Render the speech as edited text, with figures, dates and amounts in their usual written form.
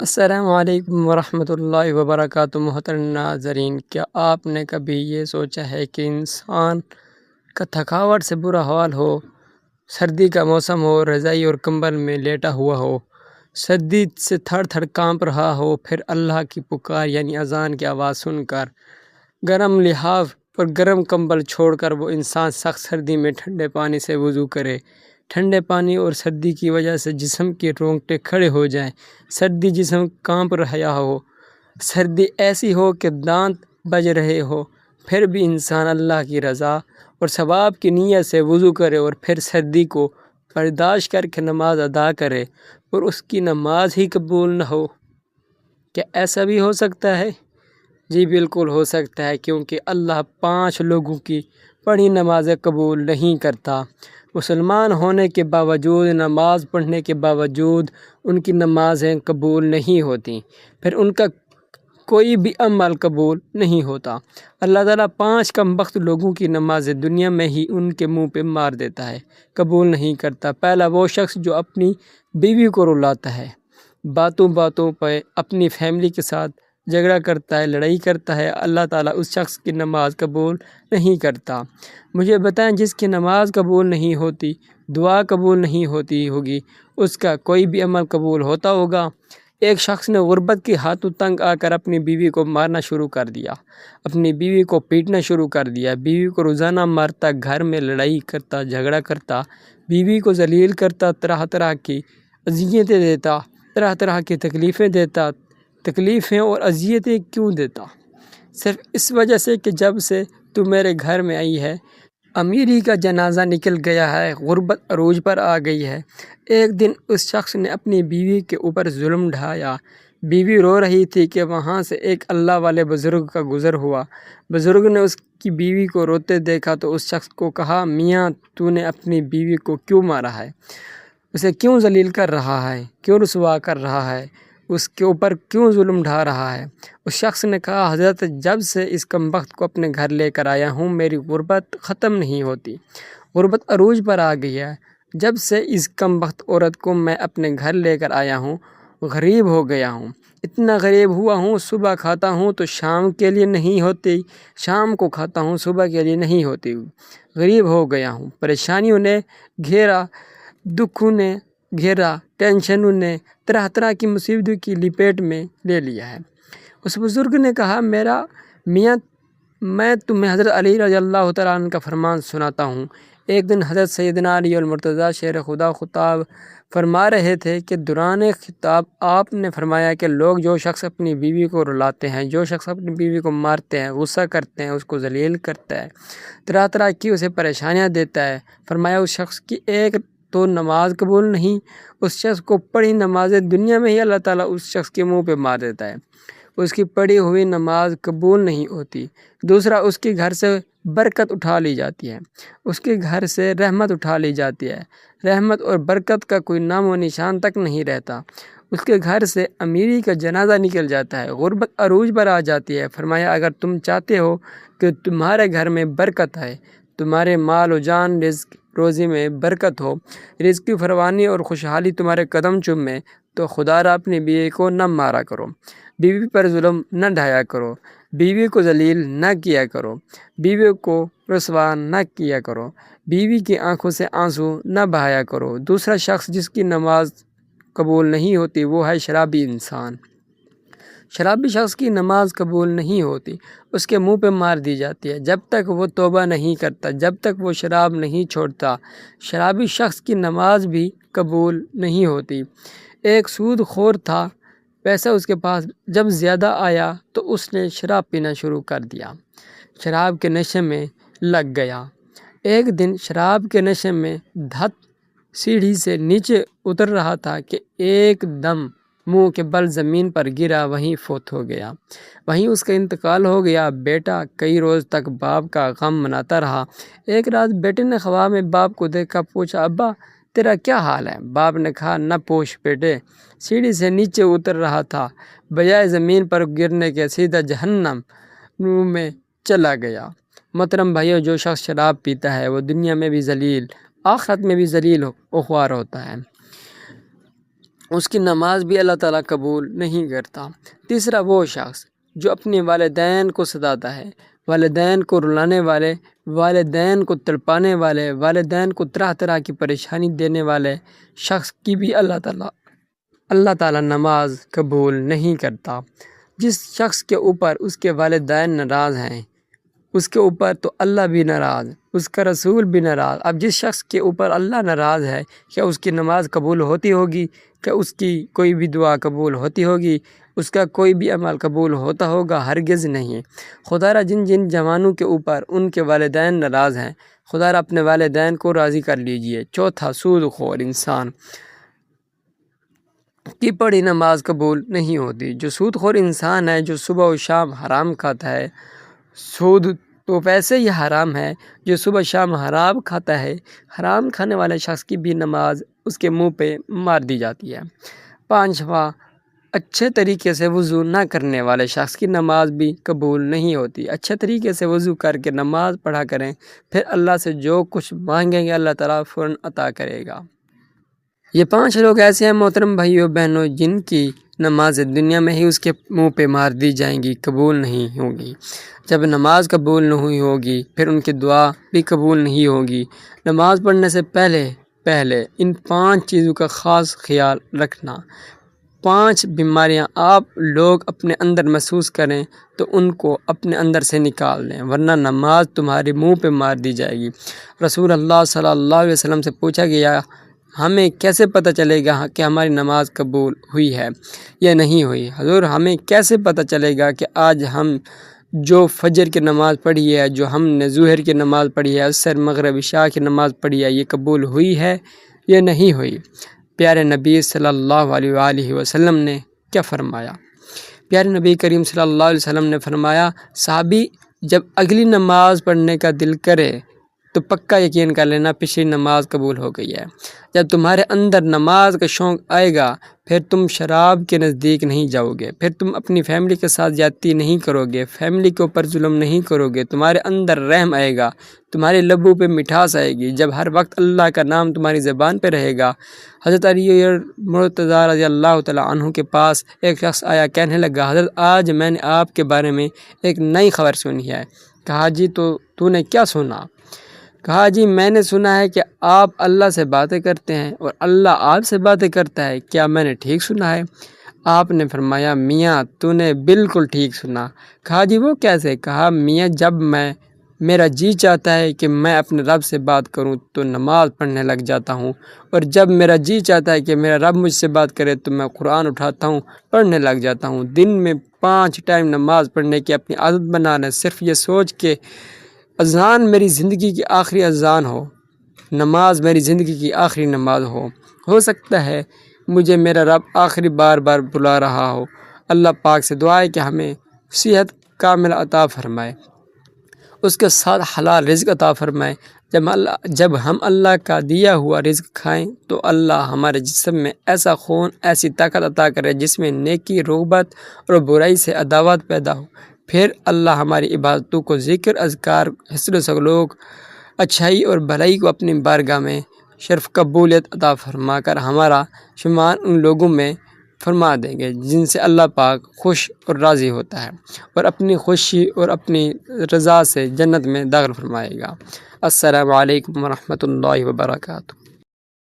السلام علیکم ورحمۃ اللہ وبرکاتہ۔ محترم ناظرین، کیا آپ نے کبھی یہ سوچا ہے کہ انسان کا تھکاوٹ سے برا حال ہو، سردی کا موسم ہو، رضائی اور کمبل میں لیٹا ہوا ہو، سردی سے تھر تھر کانپ رہا ہو، پھر اللہ کی پکار یعنی اذان کی آواز سن کر گرم لحاف اور گرم کمبل چھوڑ کر وہ انسان سخت سردی میں ٹھنڈے پانی سے وضو کرے، ٹھنڈے پانی اور سردی کی وجہ سے جسم کے رونگٹے کھڑے ہو جائیں، سردی جسم کانپ رہا ہو، سردی ایسی ہو کہ دانت بج رہے ہو، پھر بھی انسان اللہ کی رضا اور ثواب کی نیت سے وضو کرے اور پھر سردی کو برداشت کر کے نماز ادا کرے اور اس کی نماز ہی قبول نہ ہو۔ کیا ایسا بھی ہو سکتا ہے؟ جی بالکل ہو سکتا ہے، کیونکہ اللہ 5 لوگوں کی پڑھی نمازیں قبول نہیں کرتا۔ مسلمان ہونے کے باوجود، نماز پڑھنے کے باوجود ان کی نمازیں قبول نہیں ہوتیں، پھر ان کا کوئی بھی عمل قبول نہیں ہوتا۔ اللہ تعالیٰ 5 کم بخت لوگوں کی نمازیں دنیا میں ہی ان کے منہ پہ مار دیتا ہے، قبول نہیں کرتا۔ پہلا وہ شخص جو اپنی بیوی کو رلاتا ہے، باتوں باتوں پہ اپنی فیملی کے ساتھ جھگڑا کرتا ہے، لڑائی کرتا ہے، اللہ تعالیٰ اس شخص کی نماز قبول نہیں کرتا۔ مجھے بتائیں، جس کی نماز قبول نہیں ہوتی، دعا قبول نہیں ہوتی ہوگی، اس کا کوئی بھی عمل قبول ہوتا ہوگا؟ ایک شخص نے غربت کی ہاتھوں تنگ آ کر اپنی بیوی کو مارنا شروع کر دیا، اپنی بیوی کو پیٹنا شروع کر دیا، بیوی کو روزانہ مارتا، گھر میں لڑائی کرتا، جھگڑا کرتا، بیوی کو ذلیل کرتا، طرح طرح کی اذیتیں دیتا، طرح طرح کی تکلیفیں دیتا۔ تکلیفیں اور اذیتیں کیوں دیتا؟ صرف اس وجہ سے کہ جب سے تو میرے گھر میں آئی ہے، امیری کا جنازہ نکل گیا ہے، غربت عروج پر آ گئی ہے۔ ایک دن اس شخص نے اپنی بیوی کے اوپر ظلم ڈھایا، بیوی رو رہی تھی کہ وہاں سے ایک اللہ والے بزرگ کا گزر ہوا۔ بزرگ نے اس کی بیوی کو روتے دیکھا تو اس شخص کو کہا، میاں تو نے اپنی بیوی کو کیوں مارا ہے؟ اسے کیوں ذلیل کر رہا ہے؟ کیوں رسوا کر رہا ہے؟ اس کے اوپر کیوں ظلم ڈھا رہا ہے؟ اس شخص نے کہا، حضرت جب سے اس کم بخت کو اپنے گھر لے کر آیا ہوں، میری غربت ختم نہیں ہوتی، غربت عروج پر آ گئی ہے۔ جب سے اس کم بخت عورت کو میں اپنے گھر لے کر آیا ہوں، غریب ہو گیا ہوں، اتنا غریب ہوا ہوں، صبح کھاتا ہوں تو شام کے لیے نہیں ہوتی، شام کو کھاتا ہوں صبح کے لیے نہیں ہوتی، غریب ہو گیا ہوں۔ پریشانیوں نے گھیرا، دکھوں نے گھیرا، ٹینشنوں نے طرح طرح کی مصیبتوں کی لپیٹ میں لے لیا ہے۔ اس بزرگ نے کہا، میرا میاں، میں تمہیں حضرت علی رضی اللہ تعالیٰ عنہ کا فرمان سناتا ہوں۔ ایک دن حضرت سیدنا علی المرتضیٰ شیر خدا خطاب فرما رہے تھے کہ دوران خطاب آپ نے فرمایا کہ لوگ جو شخص اپنی بیوی کو رلاتے ہیں، جو شخص اپنی بیوی کو مارتے ہیں، غصہ کرتے ہیں، اس کو ذلیل کرتا ہے، طرح طرح کی اسے پریشانیاں دیتا ہے، فرمایا اس شخص کی ایک تو نماز قبول نہیں، اس شخص کو پڑھی نمازیں دنیا میں ہی اللہ تعالیٰ اس شخص کے منہ پہ مار دیتا ہے، اس کی پڑھی ہوئی نماز قبول نہیں ہوتی۔ دوسرا، اس کے گھر سے برکت اٹھا لی جاتی ہے، اس کے گھر سے رحمت اٹھا لی جاتی ہے، رحمت اور برکت کا کوئی نام و نشان تک نہیں رہتا، اس کے گھر سے امیری کا جنازہ نکل جاتا ہے، غربت عروج پر آ جاتی ہے۔ فرمایا، اگر تم چاہتے ہو کہ تمہارے گھر میں برکت آئے، تمہارے مال و جان، رزق روزی میں برکت ہو، رزق کی فراوانی اور خوشحالی تمہارے قدم چومے، تو خدا را اپنی بیوی کو نہ مارا کرو، بیوی پر ظلم نہ ڈھایا کرو، بیوی کو ذلیل نہ کیا کرو، بیوی کو رسوا نہ کیا کرو، بیوی کی آنکھوں سے آنسو نہ بہایا کرو۔ دوسرا شخص جس کی نماز قبول نہیں ہوتی وہ ہے شرابی انسان۔ شرابی شخص کی نماز قبول نہیں ہوتی، اس کے منہ پہ مار دی جاتی ہے، جب تک وہ توبہ نہیں کرتا، جب تک وہ شراب نہیں چھوڑتا، شرابی شخص کی نماز بھی قبول نہیں ہوتی۔ ایک سود خور تھا، پیسہ اس کے پاس جب زیادہ آیا تو اس نے شراب پینا شروع کر دیا، شراب کے نشے میں لگ گیا۔ ایک دن شراب کے نشے میں دھت سیڑھی سے نیچے اتر رہا تھا کہ ایک دم منہ کے بل زمین پر گرا، وہیں فوت ہو گیا، وہیں اس کا انتقال ہو گیا۔ بیٹا کئی روز تک باپ کا غم مناتا رہا۔ ایک رات بیٹے نے خواب میں باپ کو دیکھا، پوچھا، ابا تیرا کیا حال ہے؟ باپ نے کہا، نہ پوچھ بیٹے، سیڑھی سے نیچے اتر رہا تھا، بجائے زمین پر گرنے کے سیدھا جہنم میں چلا گیا۔ محترم بھائیو، جو شخص شراب پیتا ہے وہ دنیا میں بھی ذلیل، آخرت میں بھی ذلیل و خوار ہوتا ہے۔ اس کی نماز بھی اللہ تعالیٰ قبول نہیں کرتا۔ تیسرا وہ شخص جو اپنے والدین کو ستاتا ہے، والدین کو رلانے والے، والدین کو تڑپانے والے، والدین کو طرح طرح کی پریشانی دینے والے شخص کی بھی اللہ تعالیٰ نماز قبول نہیں کرتا۔ جس شخص کے اوپر اس کے والدین ناراض ہیں، اس کے اوپر تو اللہ بھی ناراض، اس کا رسول بھی ناراض۔ اب جس شخص کے اوپر اللہ ناراض ہے، کیا اس کی نماز قبول ہوتی ہوگی؟ کیا اس کی کوئی بھی دعا قبول ہوتی ہوگی؟ اس کا کوئی بھی عمل قبول ہوتا ہوگا؟ ہرگز نہیں۔ خدا را جن جوانوں کے اوپر ان کے والدین ناراض ہیں، خدا را اپنے والدین کو راضی کر لیجئے۔ چوتھا، سود خور انسان کی پڑھی نماز قبول نہیں ہوتی۔ جو سود خور انسان ہے، جو صبح و شام حرام کھاتا ہے، سود تو ویسے ہی حرام ہے، جو صبح شام حرام کھاتا ہے، حرام کھانے والے شخص کی بھی نماز اس کے منہ پہ مار دی جاتی ہے۔ پانچواں، اچھے طریقے سے وضو نہ کرنے والے شخص کی نماز بھی قبول نہیں ہوتی۔ اچھے طریقے سے وضو کر کے نماز پڑھا کریں، پھر اللہ سے جو کچھ مانگیں گے اللہ تعالیٰ فوراً عطا کرے گا۔ یہ 5 لوگ ایسے ہیں محترم بھائیو بہنوں، جن کی نماز دنیا میں ہی اس کے منہ پہ مار دی جائیں گی، قبول نہیں ہوگی۔ جب نماز قبول نہیں ہوگی، پھر ان کی دعا بھی قبول نہیں ہوگی۔ نماز پڑھنے سے پہلے ان 5 چیزوں کا خاص خیال رکھنا۔ 5 بیماریاں آپ لوگ اپنے اندر محسوس کریں تو ان کو اپنے اندر سے نکال دیں، ورنہ نماز تمہارے منہ پہ مار دی جائے گی۔ رسول اللہ صلی اللہ علیہ وسلم سے پوچھا گیا، ہمیں کیسے پتہ چلے گا کہ ہماری نماز قبول ہوئی ہے یا نہیں ہوئی؟ حضور، ہمیں کیسے پتہ چلے گا کہ آج ہم جو فجر کی نماز پڑھی ہے، جو ہم نے ظہر کی نماز پڑھی ہے، عصر مغرب عشاء کی نماز پڑھی ہے، یہ قبول ہوئی ہے یا نہیں ہوئی؟ پیارے نبی صلی اللہ علیہ وآلہ وسلم نے کیا فرمایا؟ پیارے نبی کریم صلی اللہ علیہ وسلم نے فرمایا، صحابی جب اگلی نماز پڑھنے کا دل کرے تو پکا یقین کر لینا پچھلی نماز قبول ہو گئی ہے۔ جب تمہارے اندر نماز کا شوق آئے گا، پھر تم شراب کے نزدیک نہیں جاؤ گے، پھر تم اپنی فیملی کے ساتھ زیادتی نہیں کرو گے، فیملی کے اوپر ظلم نہیں کرو گے، تمہارے اندر رحم آئے گا، تمہارے لبوں پہ مٹھاس آئے گی۔ جب ہر وقت اللہ کا نام تمہاری زبان پہ رہے گا۔ حضرت علی مرتضیٰ رضی اللہ تعالیٰ عنہ کے پاس ایک شخص آیا، کہنے لگا، حضرت آج میں نے آپ کے بارے میں ایک نئی خبر سنی ہے۔ کہا، جی تو نے کیا سنا؟ کہا، جی میں نے سنا ہے کہ آپ اللہ سے باتیں کرتے ہیں اور اللہ آپ سے باتیں کرتا ہے، کیا میں نے ٹھیک سنا ہے؟ آپ نے فرمایا، میاں تو نے بالکل ٹھیک سنا۔ کہا، جی وہ کیسے؟ کہا، میاں جب میرا جی چاہتا ہے کہ میں اپنے رب سے بات کروں تو نماز پڑھنے لگ جاتا ہوں، اور جب میرا جی چاہتا ہے کہ میرا رب مجھ سے بات کرے تو میں قرآن اٹھاتا ہوں، پڑھنے لگ جاتا ہوں۔ دن میں 5 ٹائم نماز پڑھنے کی اپنی عادت بنا لیں، صرف یہ سوچ کے اذان میری زندگی کی آخری اذان ہو، نماز میری زندگی کی آخری نماز ہو سکتا ہے مجھے میرا رب آخری بار بلا رہا ہو۔ اللہ پاک سے دعا ہے کہ ہمیں صحت کامل عطا فرمائے، اس کے ساتھ حلال رزق عطا فرمائے۔ جب ہم اللہ کا دیا ہوا رزق کھائیں تو اللہ ہمارے جسم میں ایسا خون، ایسی طاقت عطا کرے جس میں نیکی، رغبت اور برائی سے عداوت پیدا ہو۔ پھر اللہ ہماری عبادتوں کو، ذکر، اذکار، حسن و سلوک، اچھائی اور بھلائی کو اپنی بارگاہ میں شرف قبولیت عطا فرما کر ہمارا شمار ان لوگوں میں فرما دیں گے جن سے اللہ پاک خوش اور راضی ہوتا ہے، اور اپنی خوشی اور اپنی رضا سے جنت میں داخل فرمائے گا۔ السلام علیکم ورحمۃ اللہ وبرکاتہ۔